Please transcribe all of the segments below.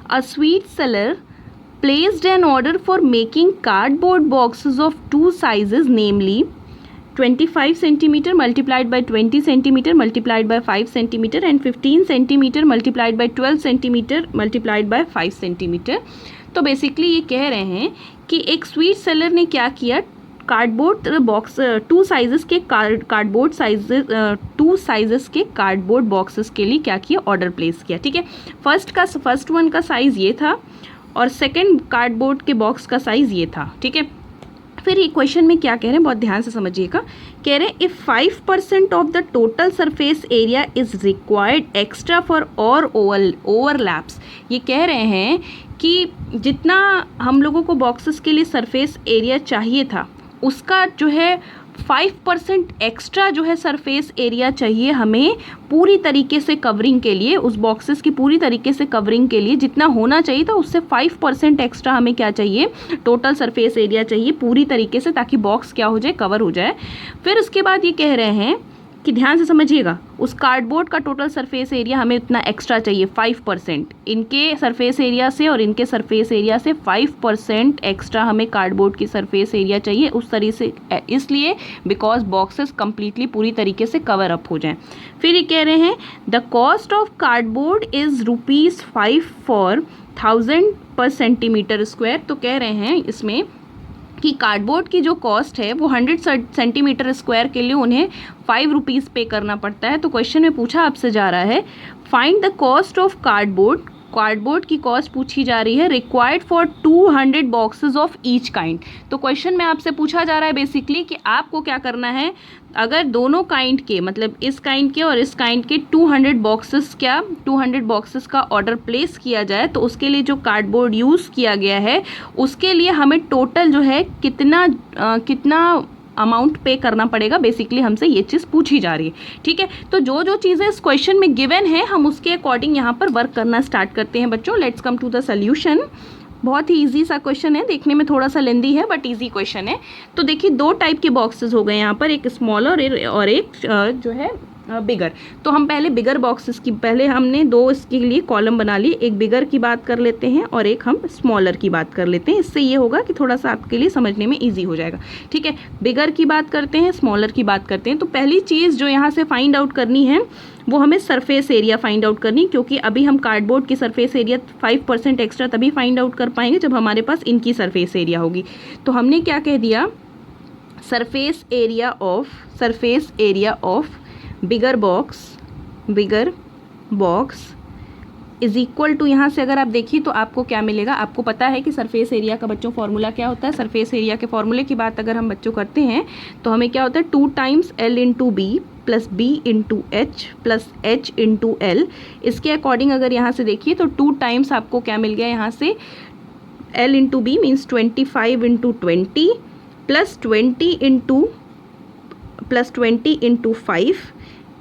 A sweet seller placed an order for making cardboard boxes of two sizes, namely 25 centimeter multiplied by 20 centimeter multiplied by 5 centimeter and 15 centimeter multiplied by 12 centimeter multiplied by 5 centimeter। तो basically ये कह रहे हैं कि एक sweet seller ने क्या किया, कार्डबोर्ड बॉक्स टू साइजेस के कार्डबोर्ड बॉक्सेस के लिए क्या किया, ऑर्डर प्लेस किया। ठीक है, फर्स्ट वन का साइज़ ये था और सेकंड कार्डबोर्ड के बॉक्स का साइज़ ये था। ठीक है, फिर ये क्वेश्चन में क्या कह रहे हैं, बहुत ध्यान से समझिएगा। कह रहे हैं if 5% of the total surface area is required extra for और ओवरलैप्स। ये कह रहे हैं कि जितना हम लोगों को बॉक्सेस के लिए सरफेस एरिया चाहिए था उसका जो है 5% एक्स्ट्रा जो है सरफेस एरिया चाहिए हमें पूरी तरीके से कवरिंग के लिए, उस बॉक्सेस की पूरी तरीके से कवरिंग के लिए जितना होना चाहिए था उससे 5% एक्स्ट्रा हमें क्या चाहिए, टोटल सरफेस एरिया चाहिए पूरी तरीके से, ताकि बॉक्स क्या हो जाए, कवर हो जाए। फिर उसके बाद ये कह रहे हैं कि ध्यान से समझिएगा, उस कार्डबोर्ड का टोटल सरफेस एरिया हमें उतना एक्स्ट्रा चाहिए 5%, इनके सरफेस एरिया से और इनके सरफेस एरिया से 5% एक्स्ट्रा हमें कार्डबोर्ड की सरफेस एरिया चाहिए उस तरीके से, इसलिए बिकॉज बॉक्सेस कंप्लीटली पूरी तरीके से कवर अप हो जाएं। फिर ये कह रहे हैं the cost of cardboard is ₹5 for 1000 पर सेंटीमीटर स्क्वायर। तो कह रहे हैं इसमें कि कार्डबोर्ड की जो कॉस्ट है वो 100 सेंटीमीटर स्क्वायर के लिए उन्हें ₹5 पे करना पड़ता है। तो क्वेश्चन में पूछा आपसे जा रहा है find the cost of cardboard की कॉस्ट पूछी जा रही है required for 200 boxes of each kind. तो क्वेश्चन में आपसे पूछा जा रहा है बेसिकली कि आपको क्या करना है, अगर दोनों काइंड के मतलब इस काइंड के और इस काइंड के 200 बॉक्सेस का ऑर्डर प्लेस किया जाए तो उसके लिए जो कार्डबोर्ड यूज़ किया गया है उसके लिए हमें टोटल जो है कितना अमाउंट पे करना पड़ेगा, बेसिकली हमसे ये चीज़ पूछी जा रही है। ठीक है, तो जो जो चीज़ें इस क्वेश्चन में गिवन है हम उसके अकॉर्डिंग यहाँ पर वर्क करना स्टार्ट करते हैं बच्चों। Let's come to the solution. बहुत ही इजी सा क्वेश्चन है, देखने में थोड़ा सा लेंदी है बट इजी क्वेश्चन है। तो देखिए दो टाइप के बॉक्सेस हो गए यहाँ पर, एक स्मॉलर और एक जो है बिगर। तो हम पहले बिगर बॉक्सेस की, पहले हमने दो इसके लिए कॉलम बना लिए, एक बिगर की बात कर लेते हैं और एक हम स्मॉलर की बात कर लेते हैं। इससे ये होगा कि थोड़ा सा आपके लिए समझने में इजी हो जाएगा। ठीक है, बिगर की बात करते हैं, स्मॉलर की बात करते हैं। तो पहली चीज़ जो यहाँ से फाइंड आउट करनी है वो हमें सरफेस एरिया फाइंड आउट करनी, क्योंकि अभी हम कार्डबोर्ड की सरफेस एरिया 5% एक्स्ट्रा तभी फाइंड आउट कर पाएंगे जब हमारे पास इनकी सरफेस एरिया होगी। तो हमने क्या कह दिया, surface area of bigger box is equal to, यहाँ से अगर आप देखिए तो आपको क्या मिलेगा, आपको पता है कि सरफेस एरिया का बच्चों फॉर्मूला क्या होता है। सरफेस एरिया के फॉर्मूले की बात अगर हम बच्चों करते हैं तो हमें क्या होता है 2 times L into B plus B into H plus H into L. इसके अकॉर्डिंग अगर यहाँ से देखिए तो 2 टाइम्स आपको क्या मिल गया यहाँ से, L into B means 25 into 20 plus 20 into 5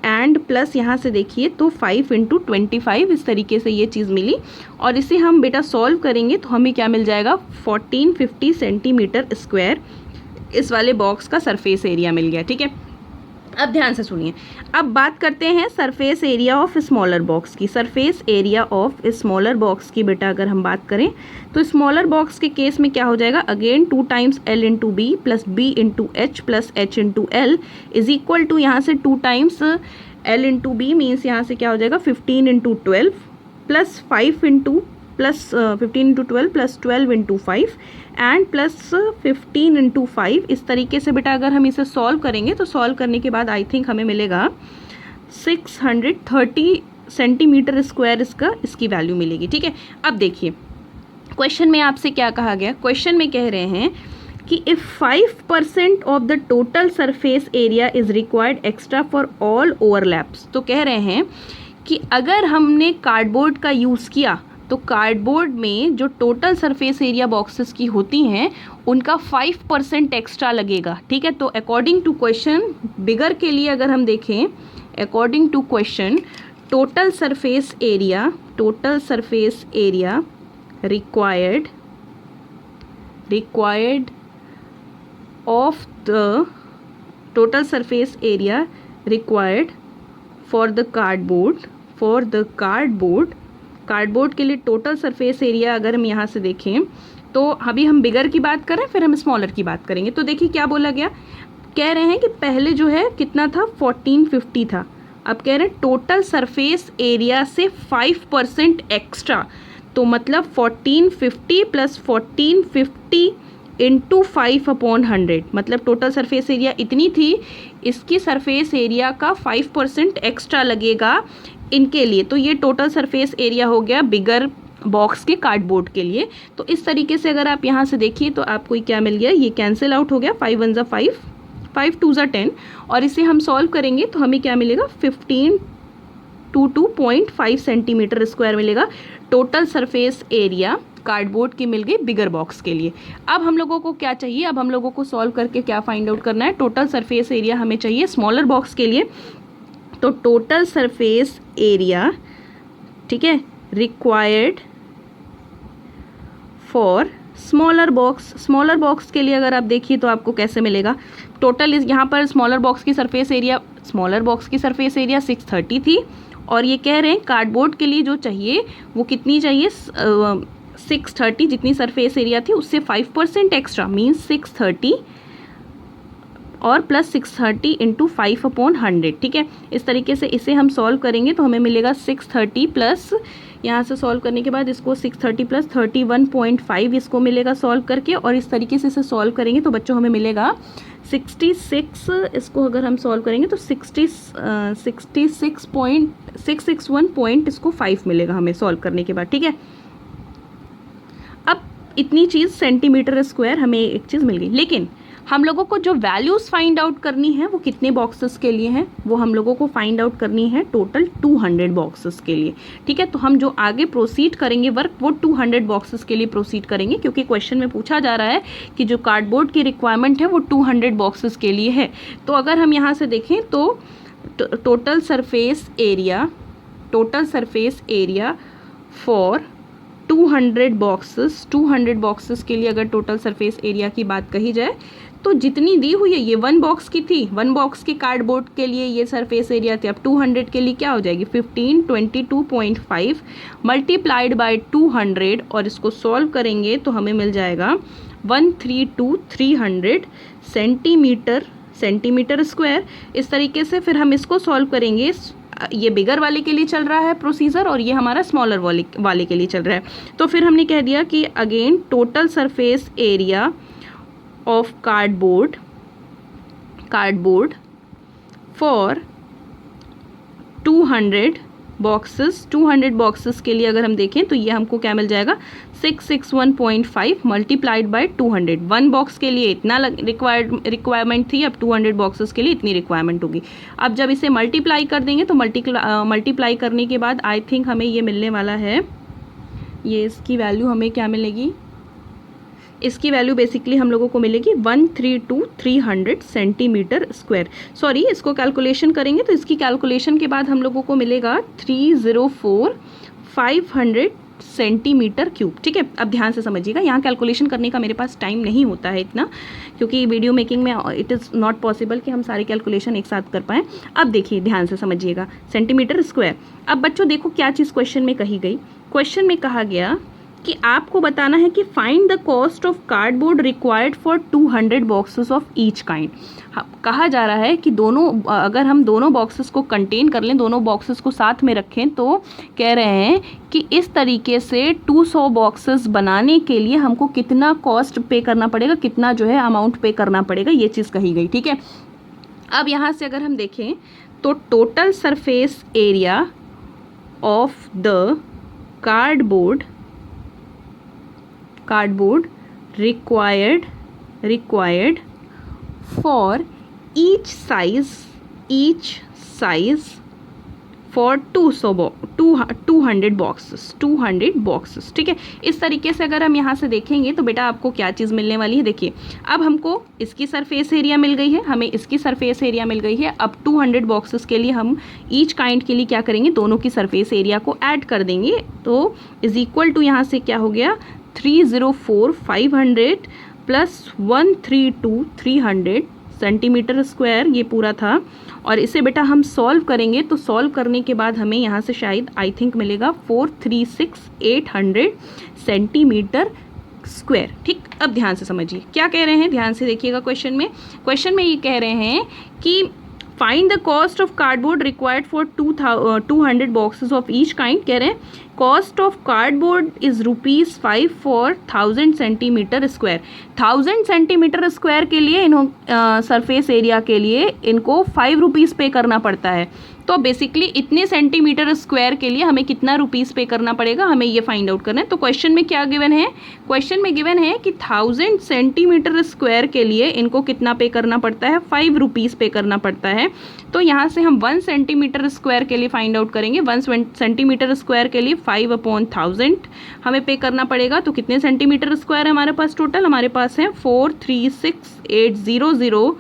and plus यहाँ से देखिए तो 5 इंटू 25, इस तरीके से ये चीज़ मिली। और इसे हम बेटा सॉल्व करेंगे तो हमें क्या मिल जाएगा 1450 सेंटीमीटर स्क्वायर इस वाले बॉक्स का सरफेस एरिया मिल गया। ठीक है, अब ध्यान से सुनिए, अब बात करते हैं surface area of smaller box की। Surface area of smaller box की बेटा अगर हम बात करें तो स्मॉलर बॉक्स के केस में क्या हो जाएगा, again 2 times L into B plus B into H plus H into L is equal to, यहाँ से 2 times L into B means यहाँ से क्या हो जाएगा 15 into 12 plus 5 into plus 15 into 12 plus 12 into 5 and plus 15 into 5। इस तरीके से बेटा अगर हम इसे सॉल्व करेंगे तो सॉल्व करने के बाद आई थिंक हमें मिलेगा 630 सेंटीमीटर स्क्वायर इसकी वैल्यू मिलेगी। ठीक है, अब देखिए क्वेश्चन में आपसे क्या कहा गया, क्वेश्चन में कह रहे हैं कि if 5% of the total surface area is required extra for all overlaps. तो कह रहे हैं कि अगर हमने कार्डबोर्ड का यूज़ किया तो कार्डबोर्ड में जो टोटल सरफेस एरिया बॉक्सेस की होती हैं उनका 5% एक्स्ट्रा लगेगा। ठीक है, तो अकॉर्डिंग टू क्वेश्चन बिगर के लिए अगर हम देखें, according to question total surface area required of the total surface area required for the cardboard cardboard के लिए टोटल सरफेस एरिया अगर हम यहाँ से देखें तो अभी हम बिगर की बात करें फिर हम स्मॉलर की बात करेंगे। तो देखिए क्या बोला गया, कह रहे हैं कि पहले जो है कितना था 1450 था, अब कह रहे हैं टोटल सरफेस एरिया से 5% एक्स्ट्रा, तो मतलब 1450 प्लस 1450 इंटू 5/100, मतलब टोटल सरफेस एरिया इतनी थी, इसकी सरफेस एरिया का 5% एक्स्ट्रा लगेगा इनके लिए। तो ये टोटल सरफेस एरिया हो गया बिगर बॉक्स के कार्डबोर्ड के लिए। तो इस तरीके से अगर आप यहाँ से देखिए तो आपको क्या मिल गया, ये कैंसिल आउट हो गया, 5 1 5, 5 2 10, और इसे हम सॉल्व करेंगे तो हमें क्या मिलेगा 1522.5 सेंटीमीटर स्क्वायर मिलेगा टोटल सरफेस एरिया कार्डबोर्ड की मिल गई बिगर बॉक्स के लिए। अब हम लोगों को क्या चाहिए, अब हम लोगों को सॉल्व करके क्या फाइंड आउट करना है, टोटल सरफेस एरिया हमें चाहिए स्मॉलर बॉक्स के लिए। तो टोटल सरफेस एरिया, ठीक है, रिक्वायर्ड फॉर स्मॉलर बॉक्स के लिए अगर आप देखिए तो आपको कैसे मिलेगा, टोटल इस यहाँ पर स्मॉलर बॉक्स की सरफेस एरिया 630 थी, और ये कह रहे हैं कार्डबोर्ड के लिए जो चाहिए वो कितनी चाहिए 630, जितनी सरफेस एरिया थी उससे 5% एक्स्ट्रा, मीन्स 630 और प्लस 630 इंटू 5/100, ठीक है। इस तरीके से इसे हम सॉल्व करेंगे तो हमें मिलेगा 630 प्लस, यहाँ से सॉल्व करने के बाद इसको 630 प्लस 31.5 इसको मिलेगा सॉल्व करके, और इस तरीके से इसे सॉल्व करेंगे तो बच्चों हमें मिलेगा 66, इसको अगर हम सॉल्व करेंगे तो 66.661 मिलेगा हमें सॉल्व करने के बाद, ठीक है। अब इतनी चीज़ सेंटीमीटर स्क्वायर हमें एक चीज़ मिल गई, लेकिन हम लोगों को जो वैल्यूज़ फाइंड आउट करनी है वो कितने बॉक्सेस के लिए हैं, वो हम लोगों को फाइंड आउट करनी है टोटल 200 बॉक्सेस के लिए, ठीक है। तो हम जो आगे प्रोसीड करेंगे वर्क वो 200 बॉक्सेस के लिए प्रोसीड करेंगे, क्योंकि क्वेश्चन में पूछा जा रहा है कि जो कार्डबोर्ड की रिक्वायरमेंट है वो 200 बॉक्सेस के लिए है। तो अगर हम यहाँ से देखें तो total surface area for 200 boxes के लिए अगर टोटल सरफेस एरिया की बात कही जाए तो जितनी दी हुई है ये 1 बॉक्स की थी, 1 बॉक्स के कार्डबोर्ड के लिए ये सरफेस एरिया थी, अब 200 के लिए क्या हो जाएगी 1522.5 मल्टीप्लाइड बाय 200, और इसको सॉल्व करेंगे तो हमें मिल जाएगा 132,300 सेंटीमीटर स्क्वायर। इस तरीके से फिर हम इसको सॉल्व करेंगे, ये बिगर वाले के लिए चल रहा है प्रोसीजर और ये हमारा स्मॉलर वाले के लिए चल रहा है। तो फिर हमने कह दिया कि again total surface area of cardboard for 200 boxes के लिए अगर हम देखें तो ये हमको क्या मिल जाएगा 661.5 मल्टीप्लाइड बाय 200। 1 बॉक्स के लिए इतना रिक्वायरमेंट थी, अब 200 बॉक्सेस के लिए इतनी रिक्वायरमेंट होगी। अब जब इसे मल्टीप्लाई कर देंगे तो मल्टीप्लाई करने के बाद आई थिंक हमें ये मिलने वाला है, ये इसकी वैल्यू हमें क्या मिलेगी, इसकी वैल्यू बेसिकली हम लोगों को मिलेगी 132,300 सेंटीमीटर स्क्वायर। सॉरी, इसको कैलकुलेशन करेंगे तो इसकी कैलकुलेशन के बाद हम लोगों को मिलेगा 304,500 सेंटीमीटर क्यूब, ठीक है। अब ध्यान से समझिएगा, यहाँ कैलकुलेशन करने का मेरे पास टाइम नहीं होता है इतना, क्योंकि वीडियो मेकिंग में इट इज़ नॉट पॉसिबल कि हम सारे कैलकुलेशन एक साथ कर पाएँ। अब देखिए ध्यान से समझिएगा, सेंटीमीटर स्क्वायर। अब बच्चों देखो क्या चीज़ क्वेश्चन में कही गई, क्वेश्चन में कहा गया कि आपको बताना है कि find the cost of cardboard required for 200 boxes of each kind. कहा जा रहा है कि अगर हम दोनों बॉक्सेस को कंटेन कर लें, दोनों बॉक्सेस को साथ में रखें, तो कह रहे हैं कि इस तरीके से 200 बॉक्सेस बनाने के लिए हमको कितना कॉस्ट पे करना पड़ेगा, कितना जो है अमाउंट पे करना पड़ेगा, ये चीज़ कही गई, ठीक है। अब यहाँ से अगर हम देखें तो total surface area of the cardboard required for each size for 200 boxes, ठीक है। इस तरीके से अगर हम यहाँ से देखेंगे तो बेटा आपको क्या चीज़ मिलने वाली है, देखिए अब हमको इसकी सरफेस एरिया मिल गई है, हमें इसकी सरफेस एरिया मिल गई है। अब 200 बॉक्सेस के लिए हम ईच काइंड के लिए क्या करेंगे, दोनों की सरफेस एरिया को ऐड कर देंगे, तो इज इक्वल टू यहाँ से क्या हो गया 304,500 प्लस 132,300 सेंटीमीटर स्क्वायर ये पूरा था। और इसे बेटा हम सॉल्व करेंगे तो सॉल्व करने के बाद हमें यहाँ से शायद आई थिंक मिलेगा 436,800 सेंटीमीटर स्क्वायर। ठीक, अब ध्यान से समझिए क्या कह रहे हैं, ध्यान से देखिएगा क्वेश्चन में ये कह रहे हैं कि find the cost of cardboard required for 200 boxes of each kind. कह रहे हैं cost of cardboard is ₹5 for 1000 centimetre square. 1000 centimetre square के लिए सरफेस एरिया के लिए इनको ₹5 पे करना पड़ता है। तो बेसिकली इतने सेंटीमीटर स्क्वायर के लिए हमें कितना रुपीस पे करना पड़ेगा, हमें ये फाइंड आउट करना है। तो क्वेश्चन में क्या गिवन है, क्वेश्चन में गिवन है कि 1000 सेंटीमीटर स्क्वायर के लिए इनको कितना पे करना पड़ता है, ₹5 पे करना पड़ता है। तो यहाँ से हम 1 सेंटीमीटर स्क्वायर के लिए फाइंड आउट करेंगे। 1 सेंटीमीटर स्क्वायर के लिए 5/1000 हमें पे करना पड़ेगा। तो कितने सेंटीमीटर स्क्वायर है हमारे पास टोटल, हमारे पास है 436,800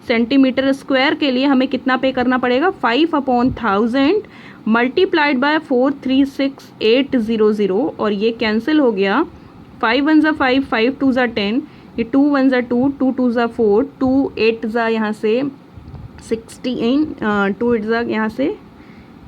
सेंटीमीटर स्क्वायर के लिए हमें कितना पे करना पड़ेगा, 5/1000 मल्टीप्लाइड बाय 436,800 और ये कैंसिल हो गया। 5 1 ज़ा 5, 5 2 ज़ा 10, ये 2 1 ज़ा 2, 2 2 ज़ा 4, 2 8 ज़ा यहाँ से 16, 2 8 ज़ा यहाँ से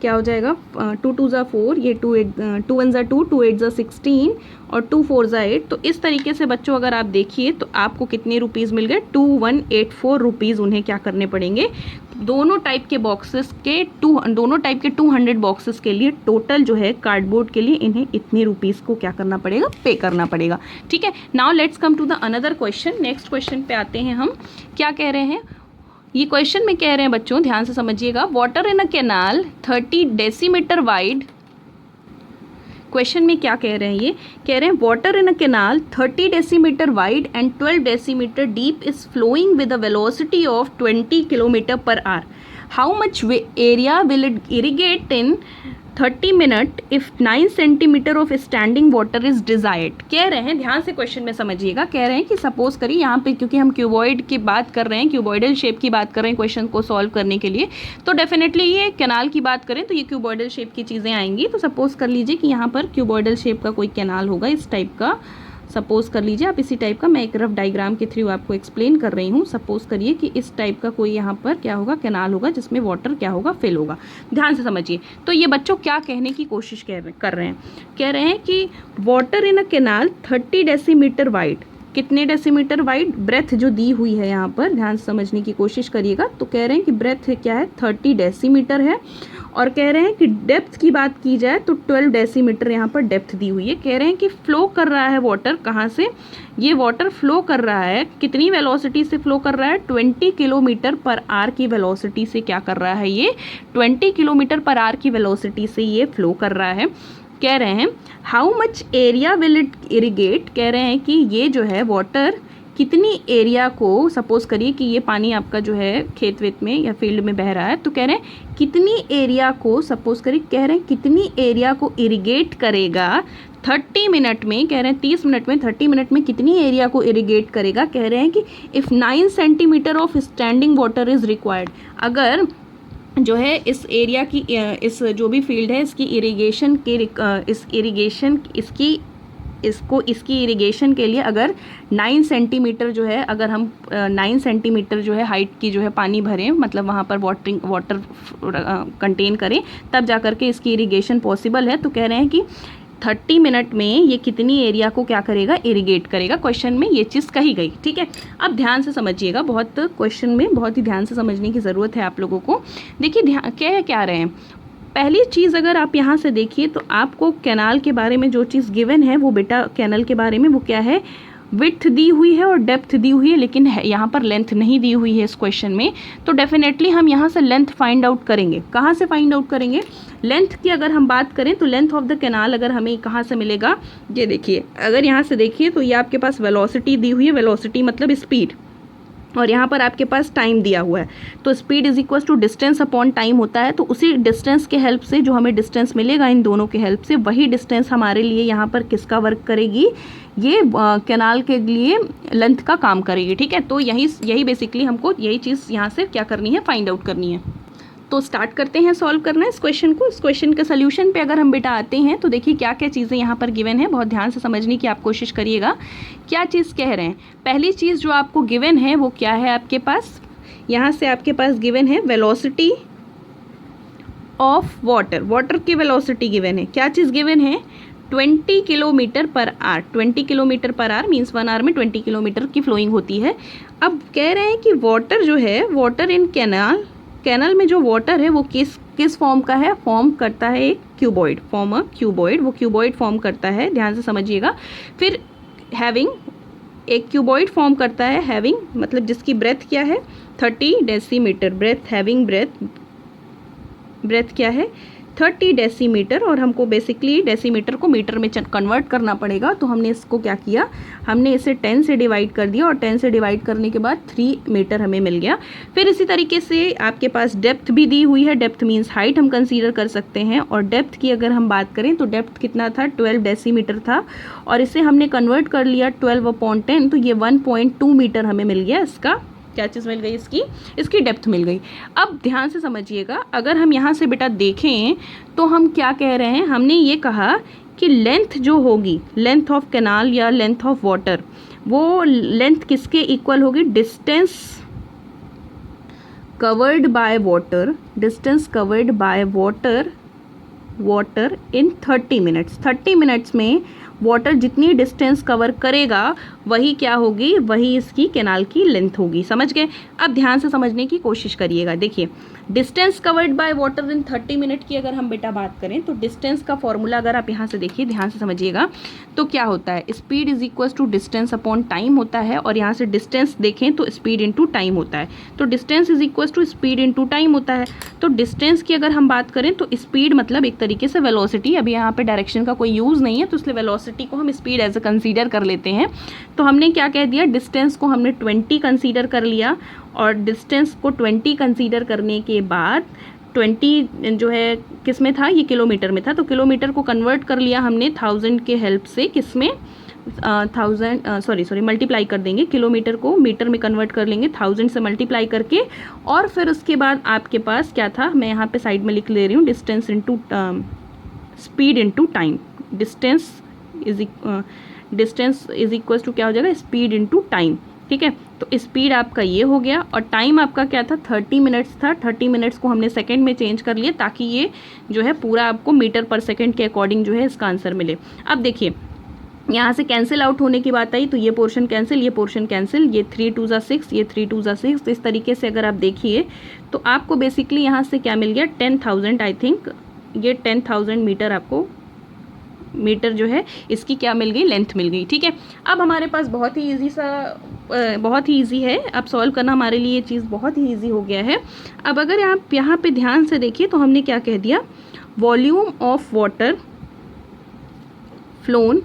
क्या हो जाएगा, 2 2 ज़ा 4, ये 2 1 ज़ा 2, 2 8 ज़ा 16 और 2 4 ज़ा 8। तो इस तरीके से बच्चों अगर आप देखिए तो आपको कितने रुपीज़ मिल गए, 2184 रुपीज़ उन्हें क्या करने पड़ेंगे, दोनों टाइप के 200 बॉक्सेस के लिए टोटल जो है कार्डबोर्ड के लिए इन्हें इतने रुपीज़ को क्या करना पड़ेगा, पे करना पड़ेगा। ठीक है, now let's come to the another question. Next question पे आते हैं हम। क्या कह रहे हैं, ये क्वेश्चन में कह रहे हैं बच्चों, ध्यान से समझिएगा, water in a canal 30 decimeter wide. Question में क्या कह रहे हैं, ये कह रहे हैं water in a canal 30 decimeter wide and 12 decimeter deep is flowing with a velocity of 20 kilometer per hour. How much area will it irrigate in 30 minute if 9 centimeter of standing water is desired. कह रहे हैं, ध्यान से question में समझिएगा, कह रहे हैं कि सपोज करिए यहाँ पे, क्योंकि हम क्यूबॉइड की बात कर रहे हैं, क्यूबॉइडल शेप की बात कर रहे हैं क्वेश्चन को सॉल्व करने के लिए, तो डेफिनेटली ये कैनाल की बात करें तो ये क्यूबॉइडल शेप की चीज़ें आएंगी। तो सपोज कर लीजिए कि यहाँ पर क्यूबॉइडल शेप का कोई कैनाल होगा, इस टाइप का सपोज कर लीजिए आप, इसी टाइप का, मैं एक रफ डायग्राम के थ्रू आपको एक्सप्लेन कर रही हूँ। सपोज करिए कि इस टाइप का कोई यहाँ पर क्या होगा, कैनाल होगा जिसमें वाटर क्या होगा, फिल होगा। ध्यान से समझिए। तो ये बच्चों क्या कहने की कोशिश कर रहे हैं, कह रहे हैं कि water in a canal 30 decimeter wide, कितने डेसीमीटर वाइड, ब्रेथ जो दी हुई है यहाँ पर, ध्यान से समझने की कोशिश करिएगा। तो कह रहे हैं कि ब्रेथ क्या है, 30 डेसीमीटर है, और कह रहे हैं कि डेप्थ की बात की जाए तो 12 डेसीमीटर यहाँ पर डेप्थ दी हुई है। कह रहे हैं कि फ्लो कर रहा है वाटर, कहाँ से, ये वाटर फ्लो कर रहा है, कितनी वेलोसिटी से फ्लो कर रहा है, 20 किलोमीटर पर आवर की वेलोसिटी से क्या कर रहा है, ये 20 किलोमीटर पर आवर की वेलोसिटी से ये फ्लो कर रहा है। कह रहे हैं how much area will it irrigate, कह रहे हैं कि ये जो है वाटर कितनी एरिया को, सपोज करिए कि ये पानी आपका जो है खेत वेत में या फील्ड में बह रहा है, तो कह रहे हैं कितनी एरिया को, सपोज करिए, कह रहे हैं कितनी एरिया को इरिगेट करेगा 30 मिनट में, कह रहे हैं 30 मिनट में, 30 मिनट में कितनी एरिया को इरिगेट करेगा। कह रहे हैं कि if 9 centimeter of standing water is required, अगर जो है इस एरिया की, इस जो भी फील्ड है इसकी इरिगेशन के, इसकी इरिगेशन के लिए अगर 9 सेंटीमीटर जो है, अगर हम 9 सेंटीमीटर जो है हाइट की जो है पानी भरें, मतलब वहाँ पर वाटर कंटेन करें, तब जा कर के इसकी इरिगेशन पॉसिबल है। तो कह रहे हैं कि 30 मिनट में ये कितनी एरिया को क्या करेगा, इरिगेट करेगा। क्वेश्चन में ये चीज़ कही गई। ठीक है, अब ध्यान से समझिएगा, बहुत क्वेश्चन में बहुत ही ध्यान से समझने की ज़रूरत है आप लोगों को। देखिए ध्यान क्या रहे हैं, पहली चीज़ अगर आप यहाँ से देखिए तो आपको कैनाल के बारे में जो चीज़ गिवन है वो बेटा, कैनाल के बारे में वो क्या है, विड्थ दी हुई है और डेप्थ दी हुई है, लेकिन यहाँ पर लेंथ नहीं दी हुई है इस क्वेश्चन में। तो डेफिनेटली हम यहाँ से लेंथ फाइंड आउट करेंगे। कहाँ से फाइंड आउट करेंगे, लेंथ की अगर हम बात करें तो लेंथ ऑफ द कैनाल अगर हमें कहाँ से मिलेगा, ये देखिए, अगर यहाँ से देखिए तो ये आपके पास वेलोसिटी दी हुई है, वेलोसिटी मतलब स्पीड, और यहाँ पर आपके पास टाइम दिया हुआ है। तो speed is equal to distance upon time होता है। तो उसी डिस्टेंस के हेल्प से जो हमें डिस्टेंस मिलेगा इन दोनों के हेल्प से, वही डिस्टेंस हमारे लिए यहाँ पर किसका वर्क करेगी, ये कैनाल के लिए लेंथ का काम करेगी। ठीक है, तो यही बेसिकली हमको यही चीज़ यहाँ से क्या करनी है, फाइंड आउट करनी है। तो स्टार्ट करते हैं सॉल्व करना इस क्वेश्चन को। इस क्वेश्चन के सोल्यूशन पे अगर हम बेटा आते हैं तो देखिए क्या क्या चीज़ें यहाँ पर गिवन है, बहुत ध्यान से समझने की आप कोशिश करिएगा। क्या चीज़ कह रहे हैं, पहली चीज़ जो आपको गिवन है वो क्या है, आपके पास यहाँ से आपके पास गिवन है वेलोसिटी ऑफ वाटर, वाटर की वेलोसिटी गिवन है। क्या चीज़ गिवन है? 20 kilometer per hour. 20 kilometer per hour means 1 hour में 20 किलोमीटर की फ्लोइंग होती है। अब कह रहे हैं कि वाटर जो है, वाटर इन कैनाल, कैनाल में जो वाटर है वो किस फॉर्म का है? फॉर्म करता है एक क्यूबॉइड, फॉर्म अ क्यूबॉइड, वो क्यूबॉइड फॉर्म करता है, ध्यान से समझिएगा। फिर हैविंग, एक क्यूबॉइड फॉर्म करता है हैविंग, मतलब जिसकी ब्रेथ क्या है? 30 डेसीमीटर। ब्रेथ, हैविंग ब्रेथ क्या है? 30 डेसीमीटर। और हमको बेसिकली डेसीमीटर को मीटर में कन्वर्ट करना पड़ेगा, तो हमने इसको क्या किया? हमने इसे 10 से डिवाइड कर दिया, और 10 से डिवाइड करने के बाद 3 मीटर हमें मिल गया। फिर इसी तरीके से आपके पास डेप्थ भी दी हुई है, डेप्थ मीन्स हाइट हम कंसीडर कर सकते हैं। और डेप्थ की अगर हम बात करें तो डेप्थ कितना था? 12 डेसीमीटर था, और इसे हमने कन्वर्ट कर लिया 12/10, तो ये 1.2 मीटर हमें मिल गया। इसका क्या चीज़ मिल गई? इसकी डेप्थ मिल गई। अब ध्यान से समझिएगा, अगर हम यहाँ से बेटा देखें तो हम क्या कह रहे हैं? हमने ये कहा कि लेंथ जो होगी, लेंथ ऑफ कैनाल या लेंथ ऑफ वाटर, वो लेंथ किसके इक्वल होगी? Distance covered by water, distance covered by water in 30 minutes. 30 minutes में वाटर जितनी डिस्टेंस कवर करेगा वही क्या होगी? वही इसकी कैनाल की लेंथ होगी। समझ गए? अब ध्यान से समझने की कोशिश करिएगा। देखिए, distance covered by water in 30 minute की अगर हम बेटा बात करें तो डिस्टेंस का फॉर्मूला अगर आप यहाँ से देखिए, ध्यान से समझिएगा, तो क्या होता है? Speed is equal to distance upon time होता है, और यहाँ से डिस्टेंस देखें तो स्पीड इंटू टाइम होता है, तो distance is equal to speed into time होता है। तो डिस्टेंस की अगर हम बात करें तो स्पीड मतलब एक तरीके से वेलोसिटी, अभी यहाँ पे डायरेक्शन का कोई यूज़ नहीं है तो इसलिए वेलोसिटी को हम स्पीड एज अ कंसीडर कर लेते हैं। तो हमने क्या कह दिया? डिस्टेंस को हमने 20 कंसीडर कर लिया, और डिस्टेंस को 20 कंसीडर करने के बाद 20 जो है किस में था? ये किलोमीटर में था, तो किलोमीटर को कन्वर्ट कर लिया हमने 1000 के हेल्प से, किस में? 1000 मल्टीप्लाई कर देंगे, किलोमीटर को मीटर में कन्वर्ट कर लेंगे 1000 से मल्टीप्लाई करके। और फिर उसके बाद आपके पास क्या था? मैं यहाँ पे साइड में लिख ले रही हूँ, distance into speed into time. Distance is equal to क्या हो जाएगा? Speed into time. ठीक है, तो स्पीड आपका ये हो गया, और टाइम आपका क्या था? 30 मिनट्स था। 30 मिनट्स को हमने सेकंड में चेंज कर लिया, ताकि ये जो है पूरा आपको मीटर पर सेकंड के अकॉर्डिंग जो है इसका आंसर मिले। अब देखिए, यहाँ से कैंसिल आउट होने की बात आई, तो ये पोर्शन कैंसिल, ये पोर्शन कैंसिल, ये 3 2 = 6, ये 3 2 = 6। तो इस तरीके से अगर आप देखिए तो आपको बेसिकली यहाँ से क्या मिल गया? 10,000, आई थिंक ये 10,000 मीटर आपको, मीटर जो है इसकी क्या मिल गई? लेंथ मिल गई। ठीक है, अब हमारे पास बहुत ही ईजी है, अब सॉल्व करना हमारे लिए ये चीज़ बहुत ही ईजी हो गया है। अब अगर आप यहाँ पे ध्यान से देखिए तो हमने क्या कह दिया? Volume of water flown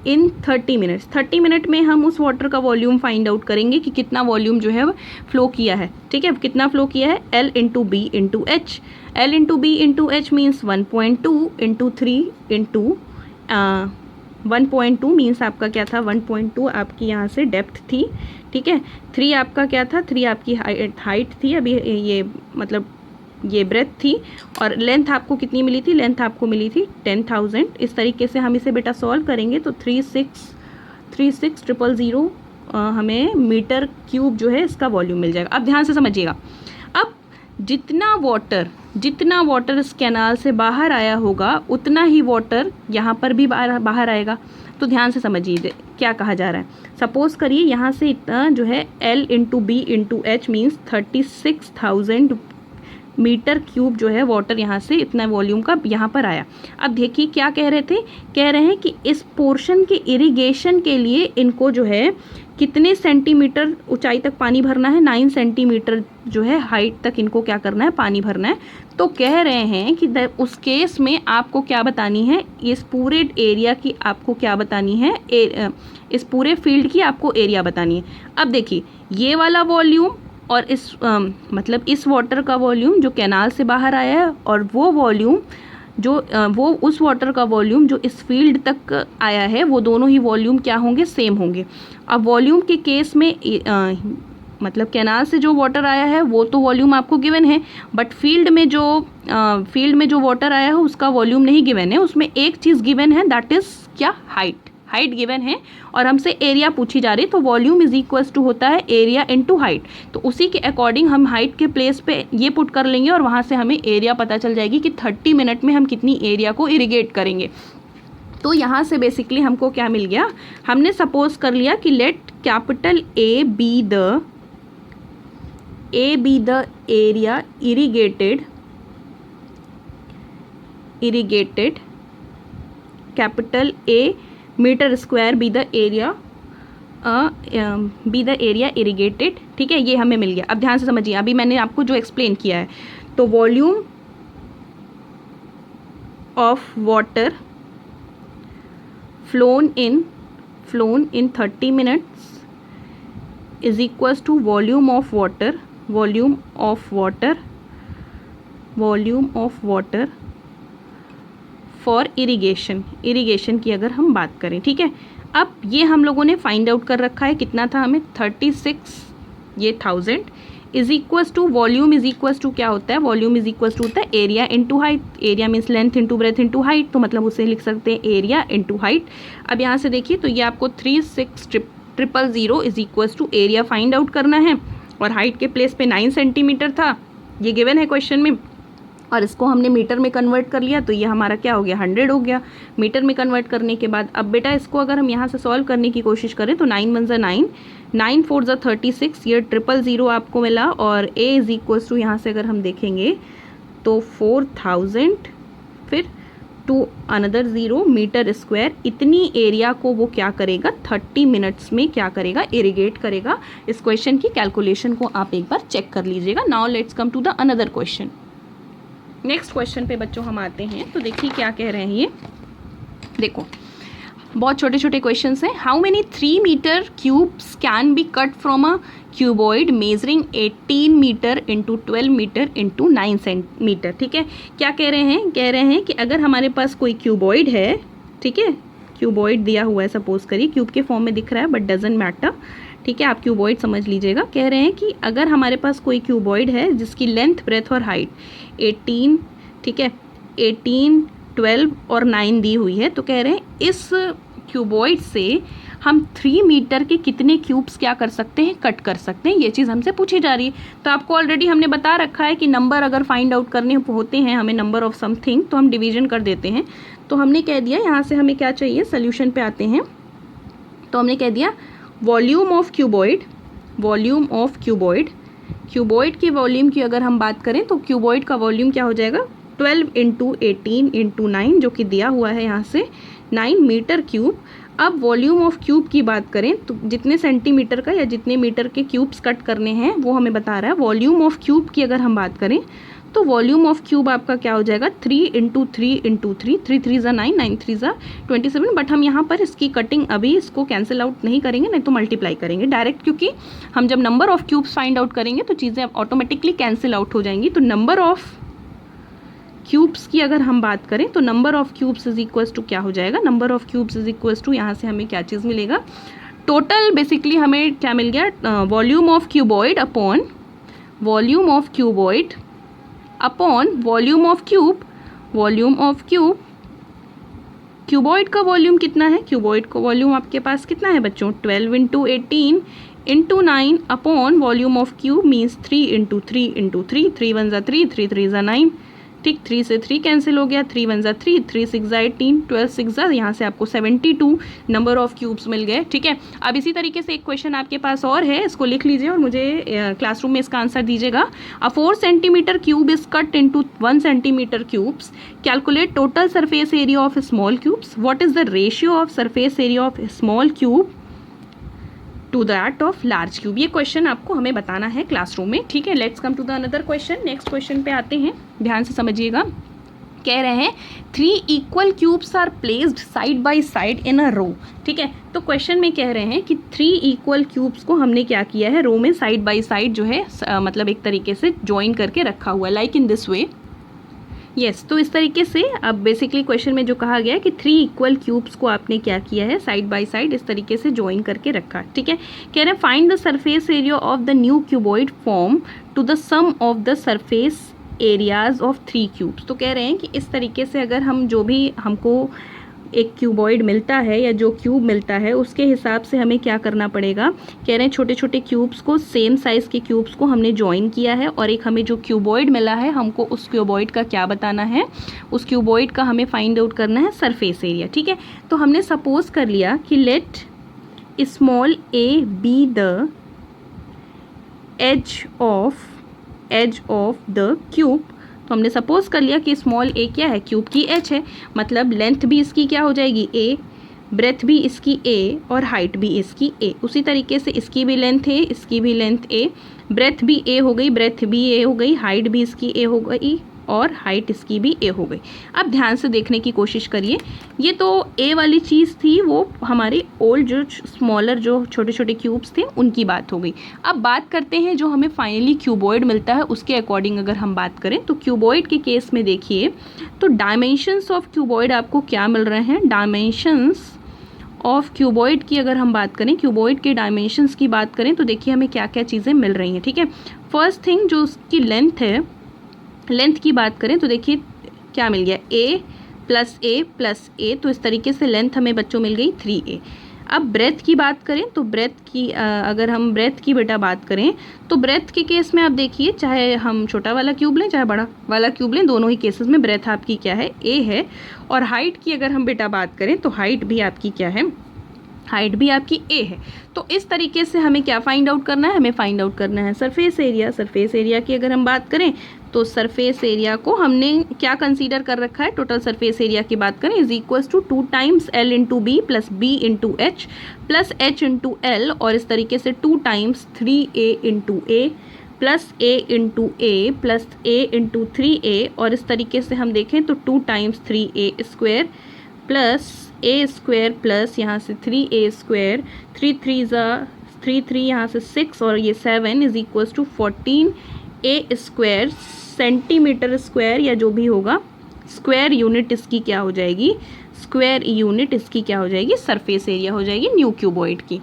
in 30 minutes. 30 minute में हम उस वाटर का वॉल्यूम फाइंड आउट करेंगे कि कितना वॉल्यूम जो है वो फ्लो किया है। ठीक है, कितना फ्लो किया है? L into B into H. L into B into H means 1.2 into 3 into 1.2 means आपका क्या था? 1.2 आपकी यहाँ से डेप्थ थी। ठीक है, 3 आपका क्या था? 3 आपकी हाइट थी, अभी ये मतलब ये ब्रेथ थी, और लेंथ आपको कितनी मिली थी? लेंथ आपको मिली थी 10,000। इस तरीके से हम इसे बेटा सॉल्व करेंगे तो 36,000 हमें मीटर क्यूब जो है इसका वॉल्यूम मिल जाएगा। अब ध्यान से समझिएगा, अब जितना वाटर इस कैनाल से बाहर आया होगा उतना ही वाटर यहाँ पर भी बाहर आएगा। तो ध्यान से समझिए क्या कहा जा रहा है। सपोज करिए यहाँ से इतना जो है L into B into H means 36,000 meter cube जो है वाटर यहाँ से इतना वॉल्यूम का यहाँ पर आया। अब देखिए क्या कह रहे थे? कह रहे हैं कि इस पोर्शन के इरिगेशन के लिए इनको जो है कितने सेंटीमीटर ऊंचाई तक पानी भरना है? 9 सेंटीमीटर जो है हाइट तक इनको क्या करना है? पानी भरना है। तो कह रहे हैं कि उस केस में आपको क्या बतानी है? इस पूरे एरिया की आपको क्या बतानी है? इस पूरे फील्ड की आपको एरिया बतानी है। अब देखिए, ये वाला वॉल्यूम और इस मतलब इस वाटर का वॉल्यूम जो कैनाल से बाहर आया है, और वो वॉल्यूम जो वो उस वाटर का वॉल्यूम जो इस फील्ड तक आया है, वो दोनों ही वॉल्यूम क्या होंगे? सेम होंगे। अब वॉल्यूम के केस में मतलब कैनाल से जो वाटर आया है वो तो वॉल्यूम आपको गिवन है, बट फील्ड में जो वाटर आया है उसका वॉल्यूम नहीं गिवन है। उसमें एक चीज़ गिवन है, दैट इज़ क्या? हाइट। हाइट गिवन है और हमसे एरिया पूछी जा रही है, तो वॉल्यूम इज इक्वल्स टू होता है एरिया इनटू हाइट। तो उसी के अकॉर्डिंग हम हाइट के प्लेस पे ये पुट कर लेंगे और वहाँ से हमें एरिया पता चल जाएगी कि 30 मिनट में हम कितनी एरिया को इरिगेट करेंगे। तो यहाँ से बेसिकली हमको क्या मिल गया, हमने सपोज कर लिया कि let capital A be the area irrigated, capital A meter square be the area irrigated. ठीक है, ये हमें मिल गया। अब ध्यान से समझिए, अभी मैंने आपको जो एक्सप्लेन किया है, तो volume of water flown in 30 minutes is equals to volume of water for irrigation की अगर हम बात करें। ठीक है, अब ये हम लोगों ने फाइंड आउट कर रखा है, कितना था हमें 36,000 is equals to volume is equals to क्या होता है, वॉल्यूम इज इक्वल्स टू होता है area into height. Area means length into breadth into height, तो मतलब उसे लिख सकते हैं एरिया इंटू हाइट। अब यहाँ से देखिए, तो ये आपको 36,000 is equals to area find out करना है और हाइट के प्लेस पे 9 सेंटीमीटर था, ये गिवन है क्वेश्चन में, और इसको हमने मीटर में कन्वर्ट कर लिया, तो ये हमारा क्या हो गया 100 हो गया मीटर में कन्वर्ट करने के बाद। अब बेटा इसको अगर हम यहाँ से सॉल्व करने की कोशिश करें तो 9 1 9, 9 4 36, ये 000 आपको मिला, और a इज इक्वल्स टू यहाँ से अगर हम देखेंगे तो 4000 फिर टू अनदर 0 मीटर स्क्वायर, इतनी एरिया को वो क्या करेगा 30 मिनट्स में क्या करेगा, इरिगेट करेगा। इस क्वेश्चन की कैलकुलेशन को आप एक बार चेक कर लीजिएगा। Now let's come to the another question. Next question पे बच्चों हम आते हैं, तो देखिए क्या कह रहे हैं ये, देखो बहुत छोटे छोटे क्वेश्चंस हैं। How many 3 meter cubes can be cut from a cuboid measuring 18 meter into 12 meter into 9 centimeter. ठीक है, क्या कह रहे हैं, कह रहे हैं कि अगर हमारे पास कोई क्यूबॉइड है, ठीक है, क्यूबॉइड दिया हुआ है, सपोज करिए क्यूब के फॉर्म में दिख रहा है बट डजंट मैटर, ठीक है, आप क्यूबॉइड समझ लीजिएगा। कह रहे हैं कि अगर हमारे पास कोई क्यूबॉइड है जिसकी लेंथ ब्रेथ और हाइट 18, ठीक है, 18 12 और 9 दी हुई है, तो कह रहे हैं इस क्यूबॉइड से हम 3 मीटर के कितने क्यूब्स क्या कर सकते हैं, कट कर सकते हैं, ये चीज़ हमसे पूछी जा रही है। तो आपको ऑलरेडी हमने बता रखा है कि नंबर अगर फाइंड आउट करने होते हैं हमें नंबर ऑफ समथिंग, तो हम डिवीजन कर देते हैं। तो हमने कह दिया यहाँ से हमें क्या चाहिए, सोल्यूशन पे आते हैं, तो हमने कह दिया वॉल्यूम ऑफ क्यूबॉइड की वॉल्यूम की अगर हम बात करें तो क्यूबॉइड का वॉल्यूम क्या हो जाएगा 12 इंटू 18 इंटू 9, जो कि दिया हुआ है यहाँ से 9 मीटर क्यूब। अब वॉल्यूम ऑफ क्यूब की बात करें तो जितने सेंटीमीटर का या जितने मीटर के क्यूब्स कट करने हैं वो हमें बता रहा है। वॉल्यूम ऑफ क्यूब की अगर हम बात करें तो वॉल्यूम ऑफ क्यूब आपका क्या हो जाएगा 3 इंटू 3 इंटू 3, 3 3 9, 9 3 27। बट हम यहाँ पर इसकी कटिंग अभी इसको कैंसिल आउट नहीं करेंगे, नहीं तो मल्टीप्लाई करेंगे डायरेक्ट, क्योंकि हम जब number of cubes find out करेंगे तो चीज़ें ऑटोमेटिकली कैंसिल आउट हो जाएंगी। तो नंबर ऑफ क्यूब्स की अगर हम बात करें तो number of cubes is equals to क्या हो जाएगा, number of cubes is equals to यहाँ से हमें क्या चीज़ मिलेगा, टोटल बेसिकली हमें क्या मिल गया, volume of cuboid upon volume of cuboid upon volume of cube. Cuboid का वॉल्यूम कितना है, क्यूबॉइड का वॉल्यूम आपके पास कितना है बच्चों 12 into 18 into 9 upon volume of cube means 3 into 3 into 3, 3 1 3, 3 3 9, ठीक, 3 से 3 कैंसिल हो गया, 3 1 3, 3 6 18, 12 6 यहाँ से आपको 72 नंबर ऑफ क्यूब्स मिल गए। ठीक है, अब इसी तरीके से एक क्वेश्चन आपके पास और है, इसको लिख लीजिए और मुझे क्लासरूम में इसका आंसर दीजिएगा। A 4 centimeter cube is cut into 1 centimeter cubes, calculate total surface area of small cubes, what is the ratio of surface area of small cube to that of large cube. ये question आपको हमें बताना है classroom में। ठीक है, let's come to the another question. Next question पे आते हैं, ध्यान से समझिएगा। कह रहे हैं 3 equal cubes are placed side by side in a row. ठीक है, तो क्वेश्चन में कह रहे हैं कि 3 इक्वल क्यूब्स को हमने क्या किया है, रो में साइड बाय साइड जो है मतलब एक तरीके से ज्वाइन करके रखा हुआ है, like in this way. Yes, तो इस तरीके से अब बेसिकली क्वेश्चन में जो कहा गया है कि 3 इक्वल क्यूब्स को आपने क्या किया है, साइड बाय साइड इस तरीके से ज्वाइन करके रखा। ठीक है, कह रहे हैं find the surface area of the new cuboid form to the sum of the surface areas of 3 cubes. तो कह रहे हैं कि इस तरीके से अगर हम जो भी हमको एक क्यूबॉइड मिलता है या जो क्यूब मिलता है उसके हिसाब से हमें क्या करना पड़ेगा, कह रहे हैं छोटे छोटे क्यूब्स को, सेम साइज़ के क्यूब्स को हमने ज्वाइन किया है और एक हमें जो क्यूबॉइड मिला है हमको उस क्यूबॉइड का क्या बताना है, उस क्यूबॉइड का हमें फाइंड आउट करना है सरफेस एरिया। ठीक है, तो हमने सपोज कर लिया कि let small A be the edge of the cube. तो हमने सपोज कर लिया कि स्मॉल ए क्या है, क्यूब की एज है, मतलब लेंथ भी इसकी क्या हो जाएगी ए, ब्रेथ भी इसकी ए और हाइट भी इसकी ए। उसी तरीके से इसकी भी लेंथ है, इसकी भी लेंथ ए, ब्रेथ भी ए हो गई, ब्रेथ भी ए हो गई, हाइट भी इसकी ए हो गई और हाइट इसकी भी ए हो गई। अब ध्यान से देखने की कोशिश करिए, ये तो ए वाली चीज़ थी, वो हमारे ओल्ड जो स्मॉलर जो छोटे छोटे क्यूब्स थे उनकी बात हो गई। अब बात करते हैं जो हमें फाइनली क्यूबॉइड मिलता है उसके अकॉर्डिंग अगर हम बात करें तो क्यूबॉइड के केस में देखिए तो डायमेंशंस ऑफ क्यूबॉइड आपको क्या मिल रहे हैं, डायमेंशंस ऑफ क्यूबॉइड की अगर हम बात करें, क्यूबॉइड के डायमेंशंस की बात करें तो देखिए हमें क्या क्या चीज़ें मिल रही हैं। ठीक है, फर्स्ट थिंग जो उसकी लेंथ है, लेंथ की बात करें तो देखिए क्या मिल गया, ए प्लस ए, तो इस तरीके से लेंथ हमें बच्चों मिल गई 3a। अब ब्रेथ की बात करें तो ब्रेथ की अगर हम ब्रेथ की बेटा बात करें तो ब्रेथ के केस में आप देखिए चाहे हम छोटा वाला क्यूब लें चाहे बड़ा वाला क्यूब लें, दोनों ही केसेस में ब्रेथ आपकी क्या है, ए है। और हाइट की अगर हम बेटा बात करें तो हाइट भी आपकी क्या है, हाइट भी आपकी ए है। तो इस तरीके से हमें क्या फाइंड आउट करना है, हमें फाइंड आउट करना है सरफेस एरिया। सरफेस एरिया की अगर हम बात करें तो सरफेस एरिया को हमने क्या कंसीडर कर रखा है, टोटल सरफेस एरिया की बात करें is equals to 2 times l into B plus b into H plus h into L, और इस तरीके से 2 times 3a into A plus a into A plus a into 3a, और इस तरीके से हम देखें तो 2 times 3a square plus a square plus यहाँ से 3a स्क्वायर, 3 यहाँ से 6 और ये 7 is equals to 14a square centimeter square या जो भी होगा, स्क्वायर यूनिट इसकी क्या हो जाएगी, स्क्वायर यूनिट इसकी क्या हो जाएगी, सरफेस एरिया हो जाएगी न्यू क्यूबॉइड की।